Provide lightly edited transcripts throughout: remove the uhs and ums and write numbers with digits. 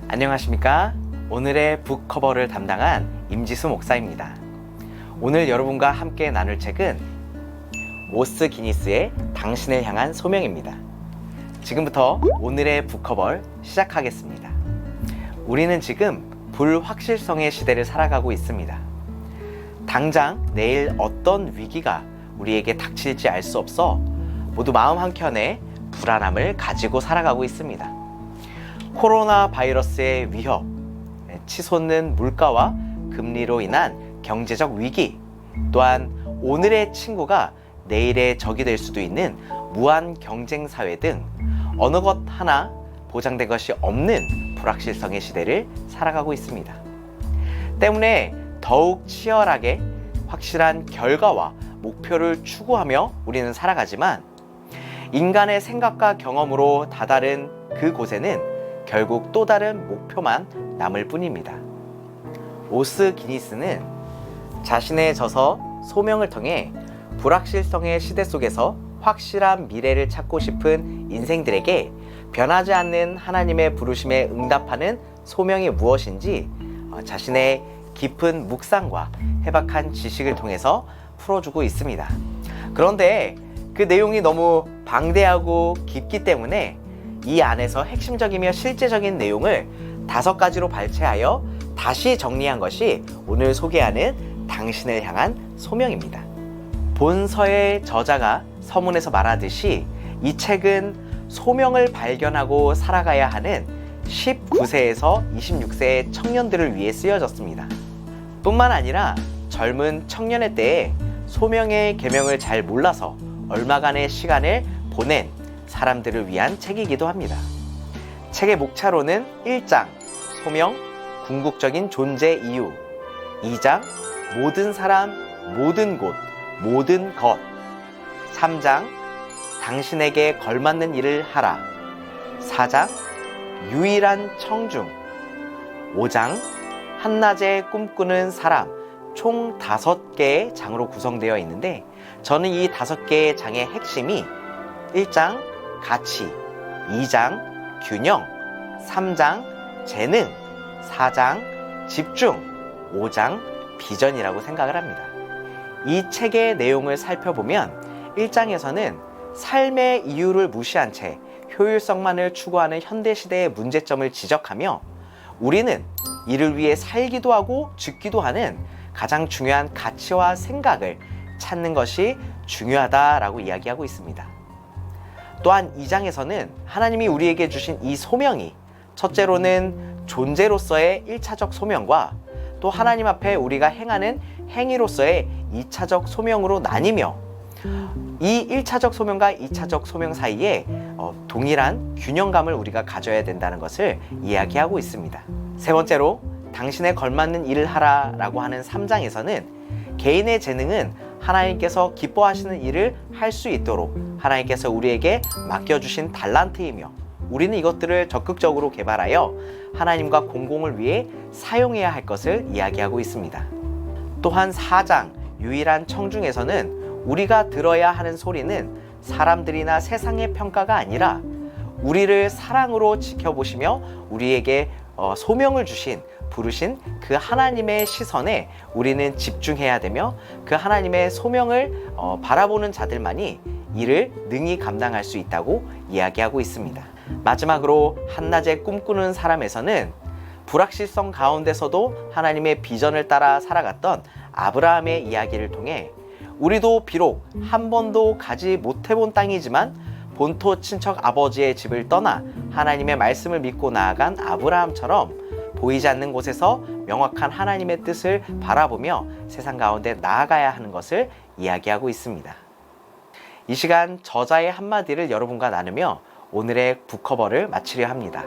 안녕하십니까? 오늘의 북커버를 담당한 임지수 목사입니다. 오늘 여러분과 함께 나눌 책은 오스 기니스의 당신을 향한 소명입니다. 지금부터 오늘의 북커버를 시작하겠습니다. 우리는 지금 불확실성의 시대를 살아가고 있습니다. 당장 내일 어떤 위기가 우리에게 닥칠지 알 수 없어 모두 마음 한켠에 불안함을 가지고 살아가고 있습니다. 코로나 바이러스의 위협, 치솟는 물가와 금리로 인한 경제적 위기, 또한 오늘의 친구가 내일의 적이 될 수도 있는 무한 경쟁 사회 등 어느 것 하나 보장된 것이 없는 불확실성의 시대를 살아가고 있습니다. 때문에 더욱 치열하게 확실한 결과와 목표를 추구하며 우리는 살아가지만 인간의 생각과 경험으로 다다른 그곳에는 결국 또 다른 목표만 남을 뿐입니다. 오스 기니스는 자신의 저서 소명을 통해 불확실성의 시대 속에서 확실한 미래를 찾고 싶은 인생들에게 변하지 않는 하나님의 부르심에 응답하는 소명이 무엇인지 자신의 깊은 묵상과 해박한 지식을 통해서 풀어주고 있습니다. 그런데 그 내용이 너무 방대하고 깊기 때문에 이 안에서 핵심적이며 실제적인 내용을 5가지로 발췌하여 다시 정리한 것이 오늘 소개하는 당신을 향한 소명입니다. 본서의 저자가 서문에서 말하듯이 이 책은 소명을 발견하고 살아가야 하는 19세에서 26세의 청년들을 위해 쓰여졌습니다. 뿐만 아니라 젊은 청년의 때에 소명의 계명을 잘 몰라서 얼마간의 시간을 보낸 사람들을 위한 책이기도 합니다. 책의 목차로는 1장 소명, 궁극적인 존재 이유, 2장 모든 사람, 모든 곳, 모든 것, 3장 당신에게 걸맞는 일을 하라, 4장 유일한 청중, 5장 한낮에 꿈꾸는 사람, 총 5개의 장으로 구성되어 있는데 저는 이 5개의 장의 핵심이 1장 가치, 2장 균형, 3장 재능, 4장 집중, 5장 비전이라고 생각을 합니다. 이 책의 내용을 살펴보면 1장에서는 삶의 이유를 무시한 채 효율성만을 추구하는 현대시대의 문제점을 지적하며 우리는 이를 위해 살기도 하고 죽기도 하는 가장 중요한 가치와 생각을 찾는 것이 중요하다라고 이야기하고 있습니다. 또한 2장에서는 하나님이 우리에게 주신 이 소명이 첫째로는 존재로서의 1차적 소명과 또 하나님 앞에 우리가 행하는 행위로서의 2차적 소명으로 나뉘며 이 1차적 소명과 2차적 소명 사이에 동일한 균형감을 우리가 가져야 된다는 것을 이야기하고 있습니다. 세 번째로 당신에 걸맞는 일을 하라 라고 하는 3장에서는 개인의 재능은 하나님께서 기뻐하시는 일을 할 수 있도록 하나님께서 우리에게 맡겨주신 달란트이며 우리는 이것들을 적극적으로 개발하여 하나님과 공공을 위해 사용해야 할 것을 이야기하고 있습니다. 또한 4장 유일한 청중에서는 우리가 들어야 하는 소리는 사람들이나 세상의 평가가 아니라 우리를 사랑으로 지켜보시며 우리에게 소명을 부르신 그 하나님의 시선에 우리는 집중해야 되며 그 하나님의 소명을 바라보는 자들만이 이를 능히 감당할 수 있다고 이야기하고 있습니다. 마지막으로 한낮에 꿈꾸는 사람에서는 불확실성 가운데서도 하나님의 비전을 따라 살아갔던 아브라함의 이야기를 통해 우리도 비록 한 번도 가지 못해본 땅이지만 본토 친척 아버지의 집을 떠나 하나님의 말씀을 믿고 나아간 아브라함처럼 보이지 않는 곳에서 명확한 하나님의 뜻을 바라보며 세상 가운데 나아가야 하는 것을 이야기하고 있습니다. 이 시간 저자의 한마디를 여러분과 나누며 오늘의 북커버를 마치려 합니다.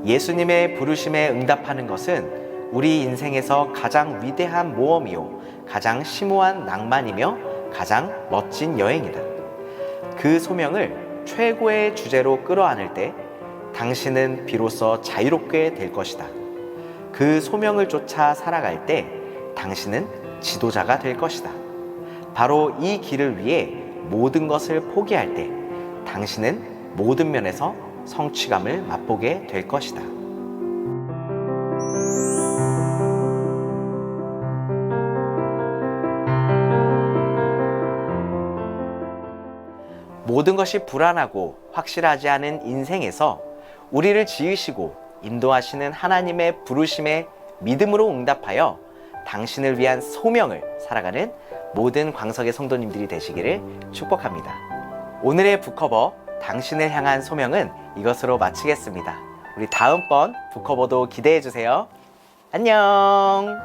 예수님의 부르심에 응답하는 것은 우리 인생에서 가장 위대한 모험이요 가장 심오한 낭만이며 가장 멋진 여행이다. 그 소명을 최고의 주제로 끌어안을 때 당신은 비로소 자유롭게 될 것이다. 그 소명을 쫓아 살아갈 때 당신은 지도자가 될 것이다. 바로 이 길을 위해 모든 것을 포기할 때 당신은 모든 면에서 성취감을 맛보게 될 것이다. 모든 것이 불안하고 확실하지 않은 인생에서 우리를 지으시고 인도하시는 하나님의 부르심에 믿음으로 응답하여 당신을 위한 소명을 살아가는 모든 광석의 성도님들이 되시기를 축복합니다. 오늘의 북커버 당신을 향한 소명은 이것으로 마치겠습니다. 우리 다음번 북커버도 기대해 주세요. 안녕.